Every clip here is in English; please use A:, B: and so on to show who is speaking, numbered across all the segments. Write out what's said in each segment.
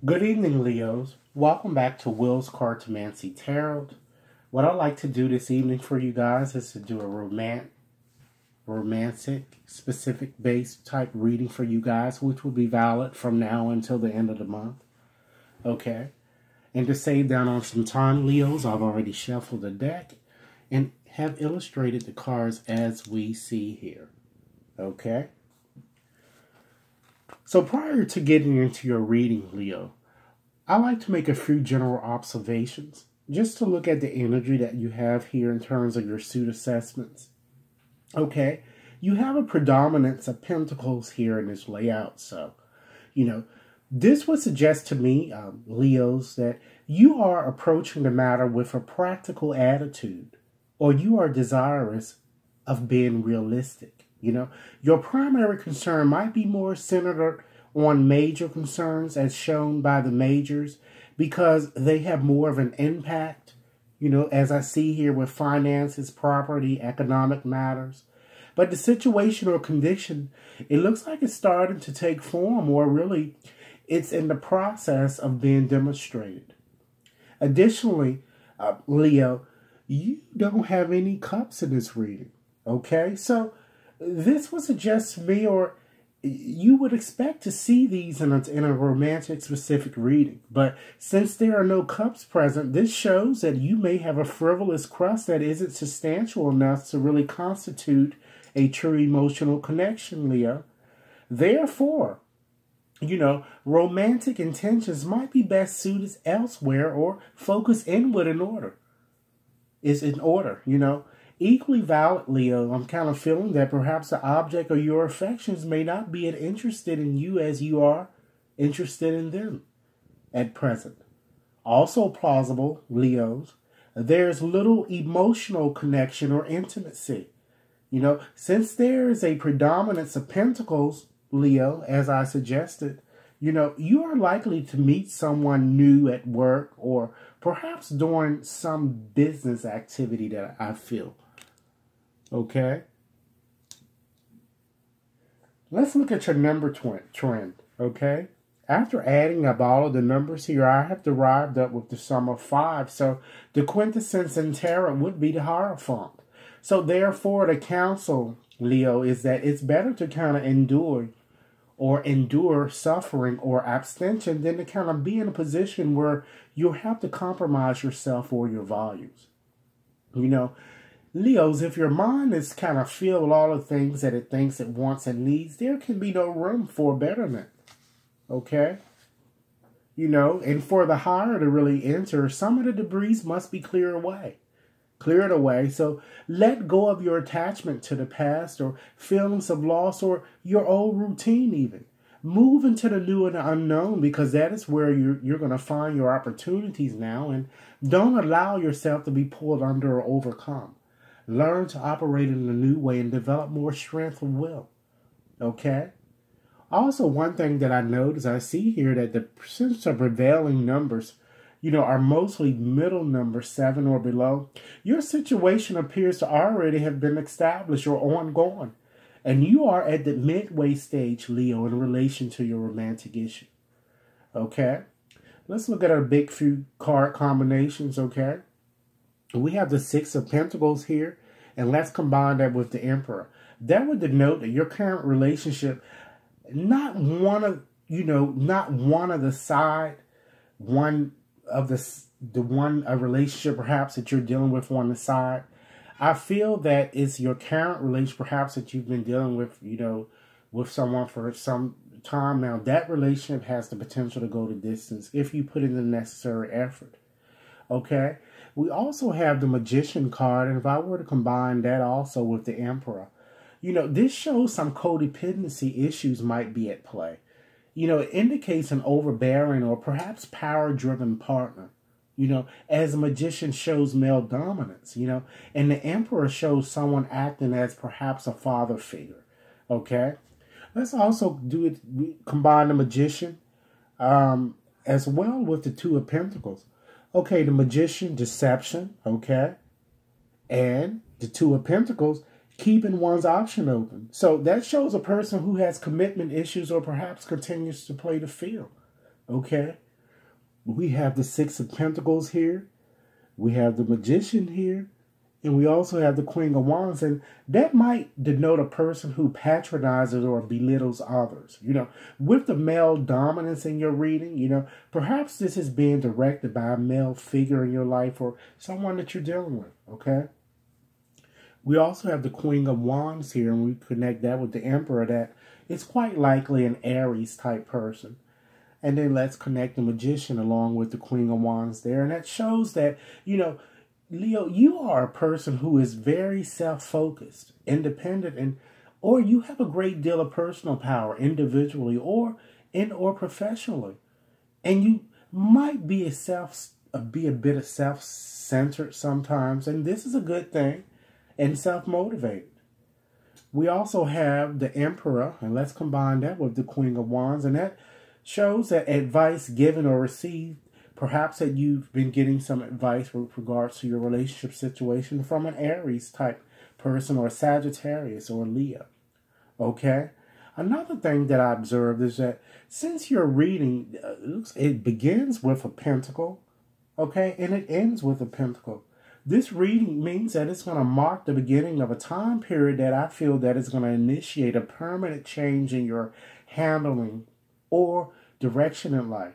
A: Good evening, Leos. Welcome back to Will's Cartomancy Tarot. What I'd like to do this evening for you guys is to do a romantic, specific based type reading for you guys, which will be valid from now until the end of the month. Okay? And to save down on some time, Leos, I've already shuffled the deck and have illustrated the cards as we see here. Okay? So prior to getting into your reading, Leo, I like to make a few general observations just to look at the energy that you have here in terms of your suit assessments. Okay, you have a predominance of pentacles here in this layout. So, this would suggest to me, Leos, that you are approaching the matter with a practical attitude, or you are desirous of being realistic. Your primary concern might be more centered on major concerns as shown by the majors because they have more of an impact, as I see here with finances, property, economic matters. But the situation or condition, it looks like it's starting to take form, or really it's in the process of being demonstrated. Additionally, Leo, you don't have any cups in this reading, okay? So this would suggest to me, or you would expect to see these in a romantic specific reading. But since there are no cups present, this shows that you may have a frivolous crush that isn't substantial enough to really constitute a true emotional connection, Leo. Therefore, romantic intentions might be best suited elsewhere or focus inward in order. Equally valid, Leo, I'm kind of feeling that perhaps the object of your affections may not be as interested in you as you are interested in them at present. Also plausible, Leos, there's little emotional connection or intimacy. Since there is a predominance of pentacles, Leo, as I suggested, you are likely to meet someone new at work or perhaps during some business activity that I feel. Okay? Let's look at your number trend, okay? After adding up all of the numbers here, I have arrived up with the sum of 5. So the quintessence in tarot would be the Hierophant. So therefore, the counsel, Leo, is that it's better to kind of endure suffering or abstention than to kind of be in a position where you'll have to compromise yourself or your values. Leos, if your mind is kind of filled with all the things that it thinks it wants and needs, there can be no room for betterment. Okay? And for the higher to really enter, some of the debris must be cleared away. So let go of your attachment to the past or feelings of loss or your old routine even. Move into the new and the unknown, because that is where you're going to find your opportunities now, and don't allow yourself to be pulled under or overcome. Learn to operate in a new way and develop more strength of will. Okay? Also, one thing that I notice, I see here that the percentage of prevailing numbers, are mostly middle numbers, 7 or below. Your situation appears to already have been established or ongoing. And you are at the midway stage, Leo, in relation to your romantic issue. Okay? Let's look at our big few card combinations, okay? We have the 6 of Pentacles here, and let's combine that with the Emperor. That would denote that your current relationship, not one of a relationship perhaps that you're dealing with on the side. I feel that it's your current relationship perhaps that you've been dealing with, with someone for some time now. That relationship has the potential to go the distance if you put in the necessary effort. Okay? We also have the Magician card, and if I were to combine that also with the Emperor, this shows some codependency issues might be at play. It indicates an overbearing or perhaps power-driven partner. As a Magician shows male dominance, and the Emperor shows someone acting as perhaps a father figure. Okay? Let's also combine the Magician as well with the 2 of Pentacles. Okay, the Magician, deception, okay? And the 2 of Pentacles, keeping one's option open. So that shows a person who has commitment issues or perhaps continues to play the field. Okay? We have the Six of Pentacles here. We have the Magician here. And we also have the Queen of Wands. And that might denote a person who patronizes or belittles others. With the male dominance in your reading, perhaps this is being directed by a male figure in your life or someone that you're dealing with, okay? We also have the Queen of Wands here, and we connect that with the Emperor, that it's quite likely an Aries type person. And then let's connect the Magician along with the Queen of Wands there. And that shows that, Leo, you are a person who is very self-focused, independent, or you have a great deal of personal power individually or professionally. And you might be a bit of self-centered sometimes, and this is a good thing, and self-motivated. We also have the Emperor, and let's combine that with the Queen of Wands, and that shows that advice given or received, perhaps that you've been getting some advice with regards to your relationship situation from an Aries type person or Sagittarius or Leo. Okay? Another thing that I observed is that since you're reading, it begins with a pentacle, okay, and it ends with a pentacle. This reading means that it's going to mark the beginning of a time period that I feel that is going to initiate a permanent change in your handling or direction in life.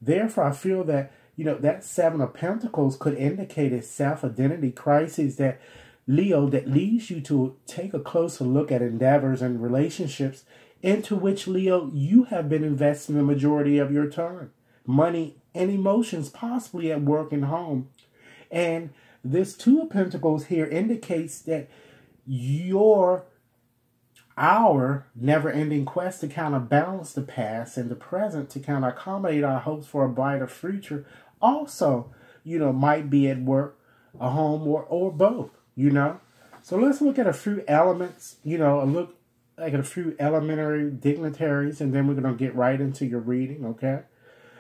A: Therefore, I feel that, that Seven of Pentacles could indicate a self-identity crisis that, Leo, that leads you to take a closer look at endeavors and relationships into which, Leo, you have been investing the majority of your time, money, and emotions, possibly at work and home. And this Two of Pentacles here indicates that our never-ending quest to kind of balance the past and the present to kind of accommodate our hopes for a brighter future also, might be at work, a home, or both, So let's look at a few elements, look at a few elementary dignitaries, and then we're going to get right into your reading, okay?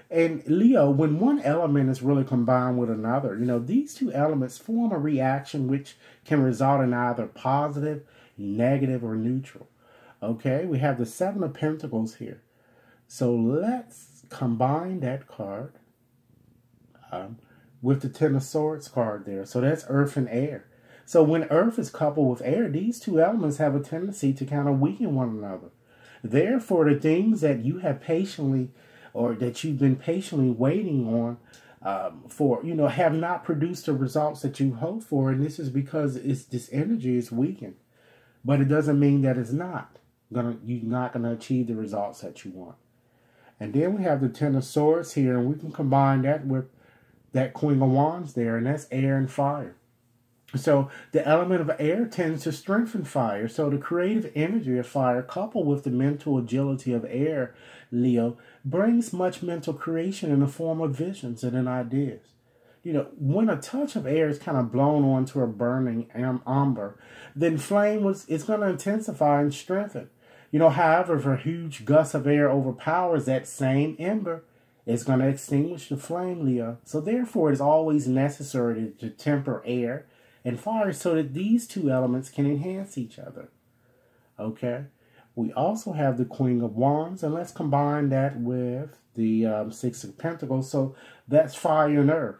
A: And Leo, when one element is really combined with another, these two elements form a reaction which can result in either positive, negative, or neutral. Okay, we have the Seven of Pentacles here. So let's combine that card with the Ten of Swords card there. So that's earth and air. So when earth is coupled with air, these two elements have a tendency to kind of weaken one another. Therefore, the things that you have patiently, or that you've been patiently waiting on for, have not produced the results that you hope for. And this is because this energy is weakened. But it doesn't mean that you're not going to achieve the results that you want. And then we have the Ten of Swords here, and we can combine that with that Queen of Wands there, and that's air and fire. So the element of air tends to strengthen fire. So the creative energy of fire, coupled with the mental agility of air, Leo, brings much mental creation in the form of visions and in ideas. When a touch of air is kind of blown onto a burning ember, then flame is going to intensify and strengthen. However, if a huge gust of air overpowers that same ember, it's going to extinguish the flame, Leo. So therefore, it is always necessary to temper air and fire so that these two elements can enhance each other. Okay? We also have the Queen of Wands, and let's combine that with the Six of Pentacles. So that's fire and earth.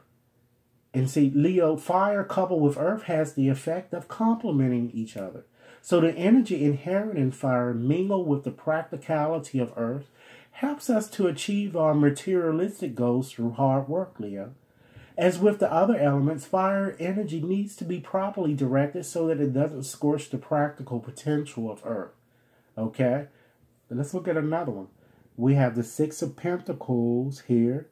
A: And see, Leo, fire coupled with earth has the effect of complementing each other. So the energy inherent in fire mingled with the practicality of earth helps us to achieve our materialistic goals through hard work, Leo. As with the other elements, fire energy needs to be properly directed so that it doesn't scorch the practical potential of earth. Okay? Let's look at another one. We have the Six of Pentacles here.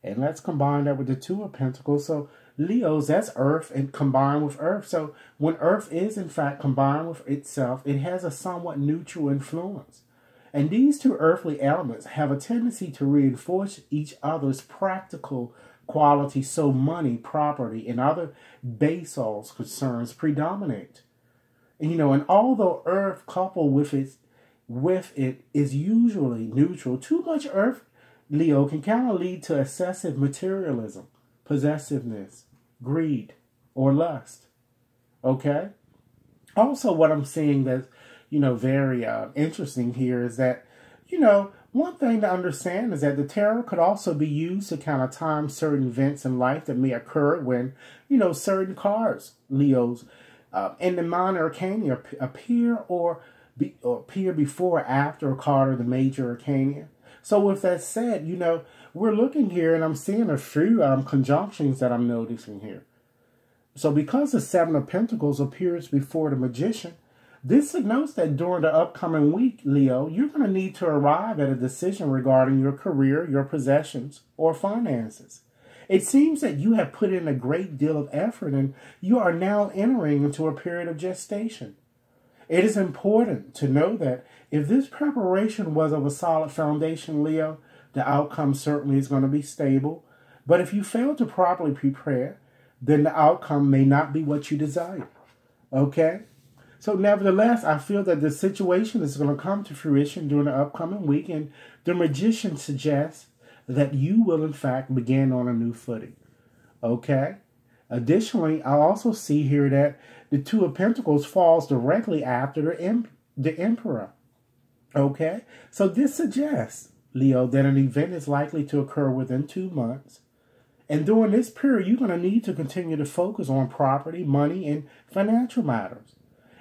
A: And let's combine that with the Two of Pentacles. So Leos, that's earth and combined with earth. So when earth is in fact combined with itself, it has a somewhat neutral influence. And these two earthly elements have a tendency to reinforce each other's practical qualities, so money, property, and other basal concerns predominate. And and although earth coupled with it is usually neutral, too much earth, Leo, can kind of lead to excessive materialism, possessiveness, greed, or lust. Okay? Also, what I'm seeing that's, very interesting here is that, one thing to understand is that the tarot could also be used to kind of time certain events in life that may occur when, certain cards, Leos, in the minor arcana appear or appear before or after a card of the major arcana. So with that said, we're looking here and I'm seeing a few conjunctions that I'm noticing here. So because the Seven of Pentacles appears before the Magician, this signals that during the upcoming week, Leo, you're going to need to arrive at a decision regarding your career, your possessions, or finances. It seems that you have put in a great deal of effort and you are now entering into a period of gestation. It is important to know that if this preparation was of a solid foundation, Leo, the outcome certainly is going to be stable. But if you fail to properly prepare, then the outcome may not be what you desire. Okay? So nevertheless, I feel that the situation is going to come to fruition during the upcoming week, and the Magician suggests that you will in fact begin on a new footing. Okay? Additionally, I also see here that the Two of Pentacles falls directly after the Emperor. Okay? So this suggests, Leo, that an event is likely to occur within 2 months. And during this period, you're going to need to continue to focus on property, money, and financial matters.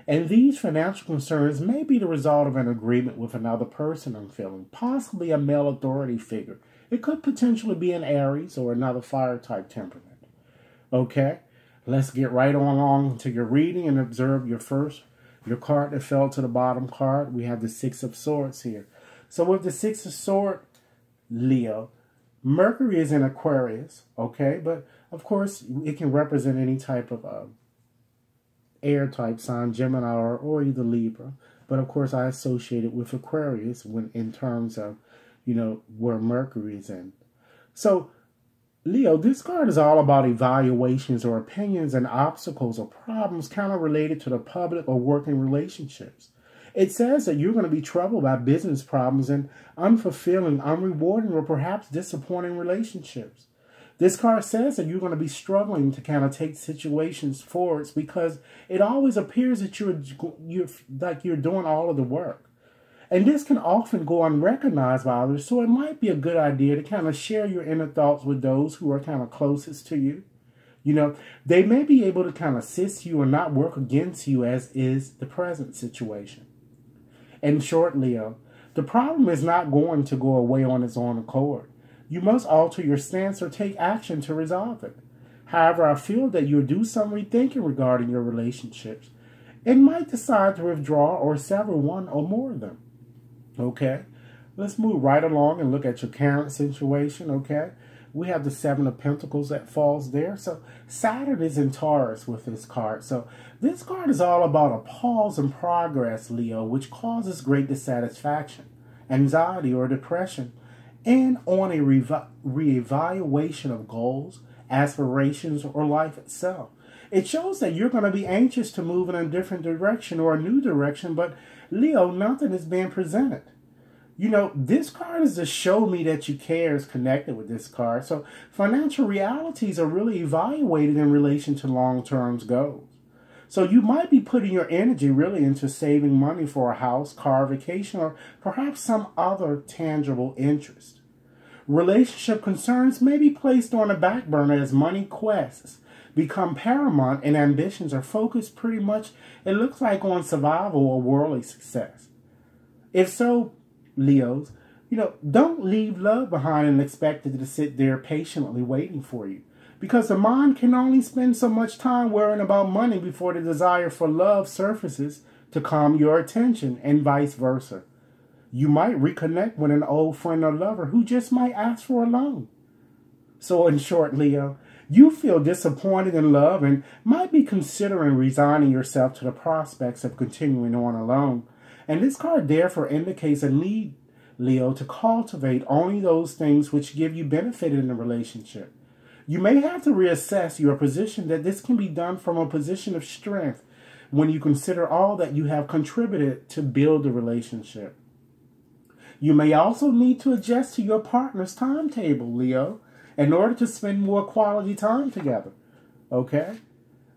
A: And these financial concerns may be the result of an agreement with another person, I'm feeling, possibly a male authority figure. It could potentially be an Aries or another fire type temperament. Okay, let's get right on along to your reading and observe your card that fell to the bottom card. We have the Six of Swords here. So with the Six of Swords, Leo, Mercury is in Aquarius, okay? But of course, it can represent any type of air type sign, Gemini or either Libra. But of course, I associate it with Aquarius when in terms of, where Mercury is in. So, Leo, this card is all about evaluations or opinions and obstacles or problems kind of related to the public or working relationships. It says that you're going to be troubled by business problems and unfulfilling, unrewarding, or perhaps disappointing relationships. This card says that you're going to be struggling to kind of take situations forwards because it always appears that you're doing all of the work. And this can often go unrecognized by others, so it might be a good idea to kind of share your inner thoughts with those who are kind of closest to you. They may be able to kind of assist you or not work against you, as is the present situation. In short, Leo, the problem is not going to go away on its own accord. You must alter your stance or take action to resolve it. However, I feel that you'll do some rethinking regarding your relationships and might decide to withdraw or sever one or more of them. Okay, let's move right along and look at your current situation, okay? We have the Seven of Pentacles that falls there. So Saturn is in Taurus with this card. So this card is all about a pause in progress, Leo, which causes great dissatisfaction, anxiety, or depression, and on a reevaluation of goals, aspirations, or life itself. It shows that you're going to be anxious to move in a different direction or a new direction, but Leo, nothing is being presented. This card is to show me that you care is connected with this card. So financial realities are really evaluated in relation to long-term goals. So you might be putting your energy really into saving money for a house, car, vacation, or perhaps some other tangible interest. Relationship concerns may be placed on the back burner as money quests become paramount and ambitions are focused pretty much, it looks like, on survival or worldly success. If so, Leos, don't leave love behind and expect it to sit there patiently waiting for you. Because the mind can only spend so much time worrying about money before the desire for love surfaces to calm your attention, and vice versa. You might reconnect with an old friend or lover who just might ask for a loan. So in short, Leo, you feel disappointed in love and might be considering resigning yourself to the prospects of continuing on alone. And this card therefore indicates a need, Leo, to cultivate only those things which give you benefit in the relationship. You may have to reassess your position that this can be done from a position of strength when you consider all that you have contributed to build the relationship. You may also need to adjust to your partner's timetable, Leo, in order to spend more quality time together. Okay?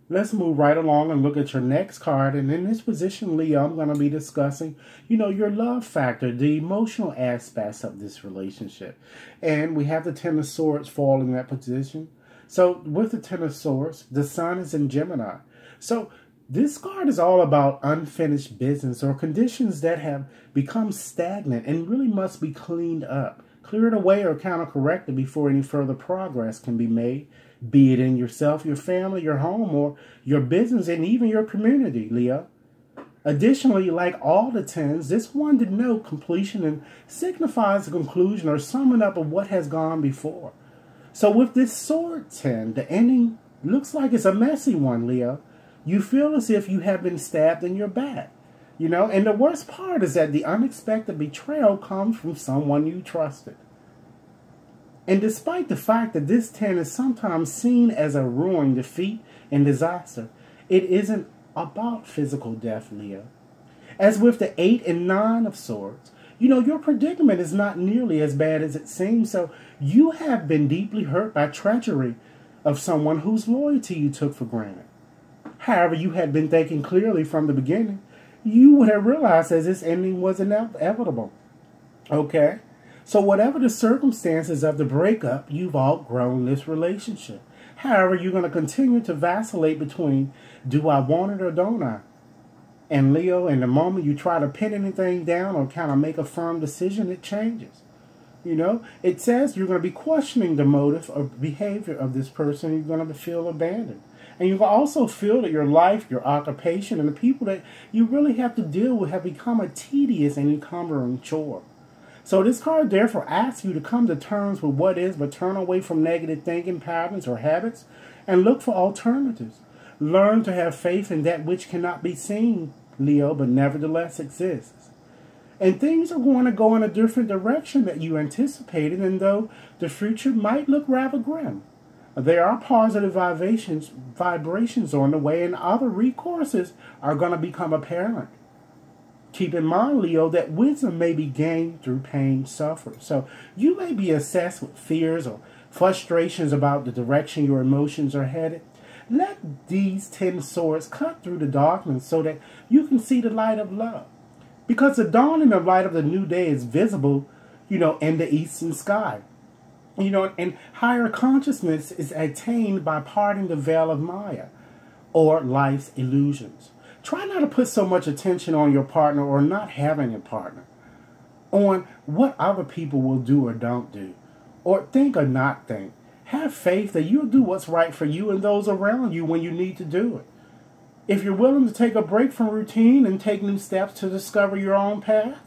A: Let's move right along and look at your next card. And in this position, Leo, I'm going to be discussing, your love factor, the emotional aspects of this relationship. And we have the Ten of Swords fall in that position. So with the Ten of Swords, the Sun is in Gemini. So this card is all about unfinished business or conditions that have become stagnant and really must be cleaned up, cleared away, or counter-corrected before any further progress can be made, be it in yourself, your family, your home, or your business, and even your community, Leo. Additionally, like all the tens, this one denotes completion and signifies the conclusion or summing up of what has gone before. So with this sword 10, the ending looks like it's a messy one, Leo. You feel as if you have been stabbed in your back, and the worst part is that the unexpected betrayal comes from someone you trusted. And despite the fact that this 10 is sometimes seen as a ruin, defeat, and disaster, it isn't about physical death, Leo. As with the 8 and 9 of swords, your predicament is not nearly as bad as it seems, so you have been deeply hurt by treachery of someone whose loyalty you took for granted. However, you had been thinking clearly from the beginning, you would have realized that this ending was inevitable. Okay? So whatever the circumstances of the breakup, you've outgrown this relationship. However, you're going to continue to vacillate between, do I want it or don't I? And Leo, in the moment you try to pin anything down or kind of make a firm decision, it changes. It says you're going to be questioning the motive or behavior of this person. You're going to feel abandoned. And you will also feel that your life, your occupation, and the people that you really have to deal with have become a tedious and encumbering chore. So this card therefore asks you to come to terms with what is, but turn away from negative thinking patterns or habits and look for alternatives. Learn to have faith in that which cannot be seen, Leo, but nevertheless exists. And things are going to go in a different direction that you anticipated, and though the future might look rather grim, there are positive vibrations on the way, and other recourses are going to become apparent. Keep in mind, Leo, that wisdom may be gained through pain suffered. So you may be assessed with fears or frustrations about the direction your emotions are headed. Let these 10 swords cut through the darkness so that you can see the light of love. Because the dawning of light of the new day is visible, in the eastern sky. And higher consciousness is attained by parting the veil of Maya, or life's illusions. Try not to put so much attention on your partner or not having a partner, on what other people will do or don't do, or think or not think. Have faith that you'll do what's right for you and those around you when you need to do it. If you're willing to take a break from routine and take new steps to discover your own path,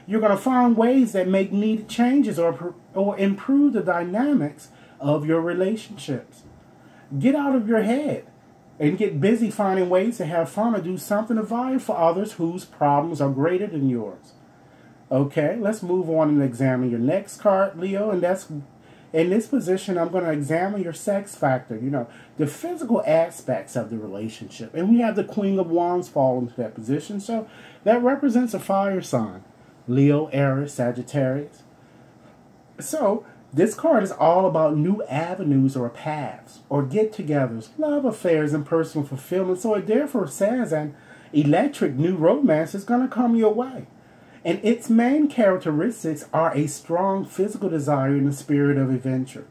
A: you're going to find ways that make needed changes or improve the dynamics of your relationships. Get out of your head and get busy finding ways to have fun or do something of value for others whose problems are greater than yours. Okay, let's move on and examine your next card, Leo, and that's in this position, I'm going to examine your sex factor, the physical aspects of the relationship. And we have the Queen of Wands fall into that position, so that represents a fire sign. Leo, Aries, Sagittarius. So, this card is all about new avenues or paths, or get-togethers, love affairs, and personal fulfillment. So it therefore says an electric new romance is going to come your way. And its main characteristics are a strong physical desire and a spirit of adventure.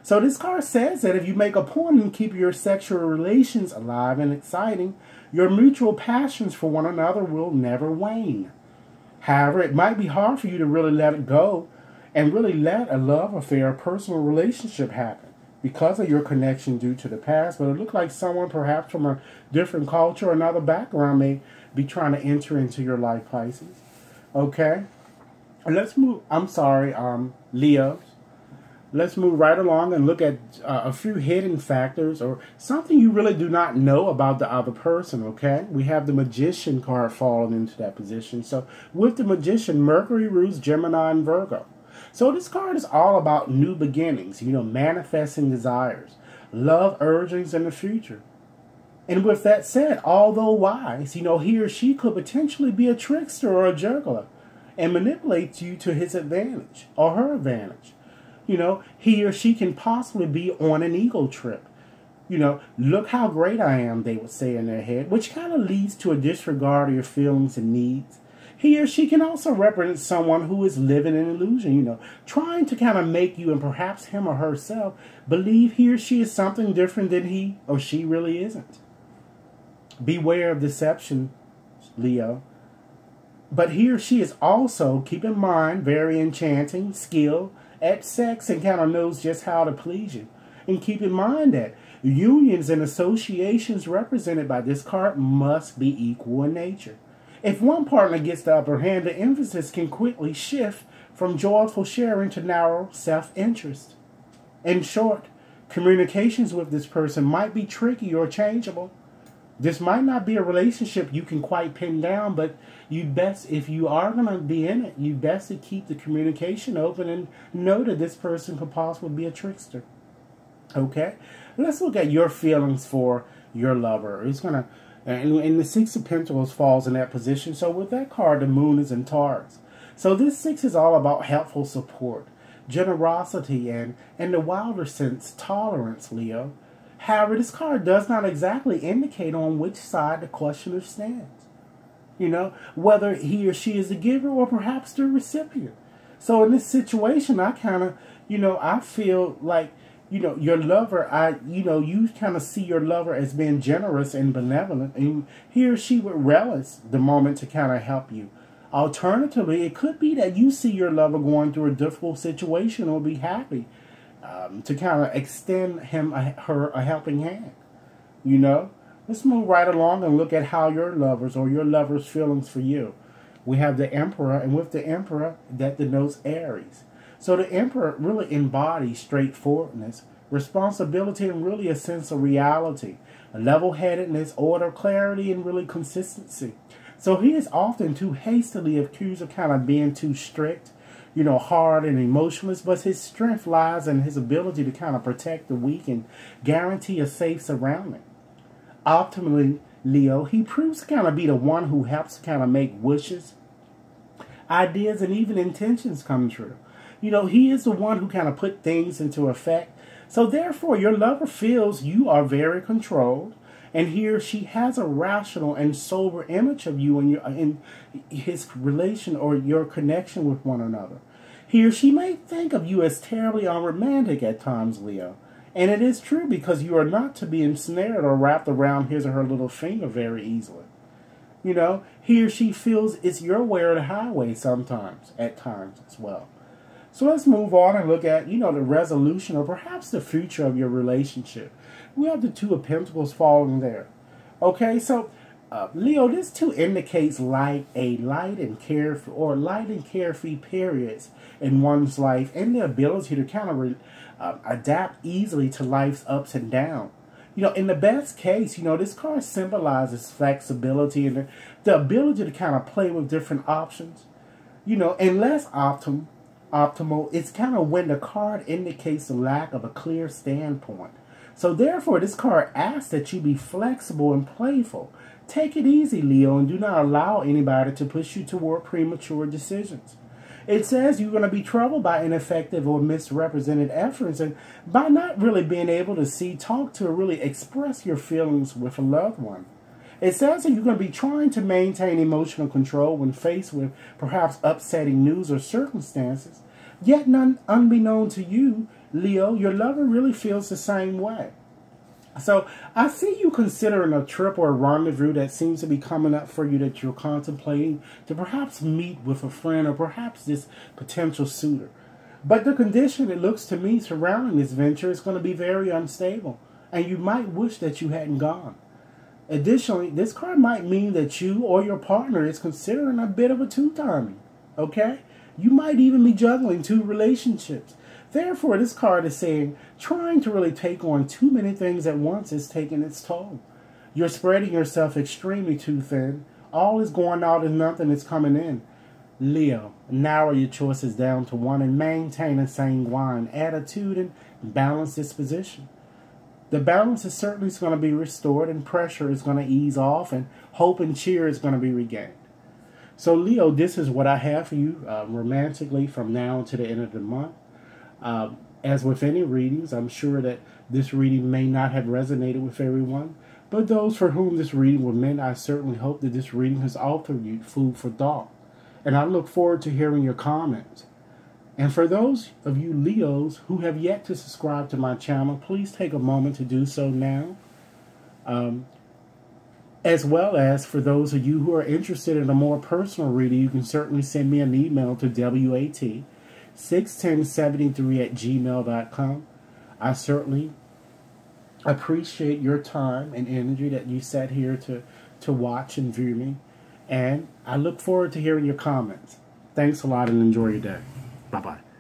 A: So this card says that if you make a point and keep your sexual relations alive and exciting, your mutual passions for one another will never wane. However, it might be hard for you to really let it go and really let a love affair, a personal relationship happen because of your connection due to the past. But it looks like someone perhaps from a different culture or another background may be trying to enter into your life, Pisces. Okay? Let's move, Leos. Let's move right along and look at a few hidden factors or something you really do not know about the other person, okay? We have the Magician card falling into that position. So with the Magician, Mercury rules Gemini and Virgo. So this card is all about new beginnings, manifesting desires, love urgings in the future. And with that said, although wise, he or she could potentially be a trickster or a juggler and manipulate you to his advantage or her advantage. He or she can possibly be on an ego trip, Look how great I am, they would say in their head, which kind of leads to a disregard of your feelings and needs. He or she can also represent someone who is living in illusion, trying to kind of make you and perhaps him or herself believe he or she is something different than he or she really isn't. Beware of deception, Leo. But he or she is also, keep in mind, very enchanting, skilled at sex, and kind of knows just how to please you. And keep in mind that unions and associations represented by this card must be equal in nature. If one partner gets the upper hand, the emphasis can quickly shift from joyful sharing to narrow self-interest. In short, communications with this person might be tricky or changeable. This might not be a relationship you can quite pin down, but if you are going to be in it, you best to keep the communication open and know that this person could possibly be a trickster. Okay? Let's look at your feelings for your lover. It's going to, and the Six of Pentacles falls in that position. So with that card, the Moon is in Taurus. So this Six is all about helpful support, generosity, and in the wilder sense, tolerance, Leo. However, this card does not exactly indicate on which side the questioner stands. Whether he or she is the giver or perhaps the recipient. So in this situation, I kind of, I feel like, your lover, you kind of see your lover as being generous and benevolent, and he or she would relish the moment to kind of help you. Alternatively, it could be that you see your lover going through a difficult situation or be happy to kind of extend her a helping hand. Let's move right along and look at how your lover's feelings for you. We have the Emperor, and with the Emperor, that denotes Aries. So the Emperor really embodies straightforwardness, responsibility, and really a sense of reality, a level-headedness, order, clarity, and really consistency. So he is often too hastily accused of kind of being too strict, hard and emotionless, but his strength lies in his ability to kind of protect the weak and guarantee a safe surrounding. Optimally, Leo, he proves to kind of be the one who helps to kind of make wishes, ideas, and even intentions come true. He is the one who kind of put things into effect. So therefore, your lover feels you are very controlled, and he or she has a rational and sober image of you in his relation or your connection with one another. He or she may think of you as terribly unromantic at times, Leo. And it is true, because you are not to be ensnared or wrapped around his or her little finger very easily. He or she feels it's your way or the highway sometimes, at times as well. So let's move on and look at, the resolution or perhaps the future of your relationship. We have the Two of Pentacles falling there. Okay, so Leo, this too indicates light and carefree periods in one's life, and the ability to kind of adapt easily to life's ups and downs. In the best case, this card symbolizes flexibility and the ability to kind of play with different options. And less optimal, it's kind of when the card indicates the lack of a clear standpoint. So therefore, this card asks that you be flexible and playful. Take it easy, Leo, and do not allow anybody to push you toward premature decisions. It says you're going to be troubled by ineffective or misrepresented efforts, and by not really being able to talk to, or really express your feelings with a loved one. It says that you're going to be trying to maintain emotional control when faced with perhaps upsetting news or circumstances. Yet, unbeknown to you, Leo, your lover really feels the same way. So, I see you considering a trip or a rendezvous that seems to be coming up for you, that you're contemplating to perhaps meet with a friend or perhaps this potential suitor. But the condition, it looks to me, surrounding this venture is going to be very unstable, and you might wish that you hadn't gone. Additionally, this card might mean that you or your partner is considering a bit of a two-timing, okay? You might even be juggling two relationships. Therefore, this card is saying trying to really take on too many things at once is taking its toll. You're spreading yourself extremely too thin. All is going out and nothing is coming in. Leo, narrow your choices down to one and maintain a sanguine attitude and balanced disposition. The balance is certainly going to be restored, and pressure is going to ease off, and hope and cheer is going to be regained. So, Leo, this is what I have for you romantically from now to the end of the month. As with any readings, I'm sure that this reading may not have resonated with everyone, but those for whom this reading was meant, I certainly hope that this reading has offered you food for thought. And I look forward to hearing your comments. And for those of you Leos who have yet to subscribe to my channel, please take a moment to do so now. As well as for those of you who are interested in a more personal reading, you can certainly send me an email to wat61073@gmail.com. I certainly appreciate your time and energy that you sat here to watch and view me. And I look forward to hearing your comments. Thanks a lot and enjoy your day. Bye-bye.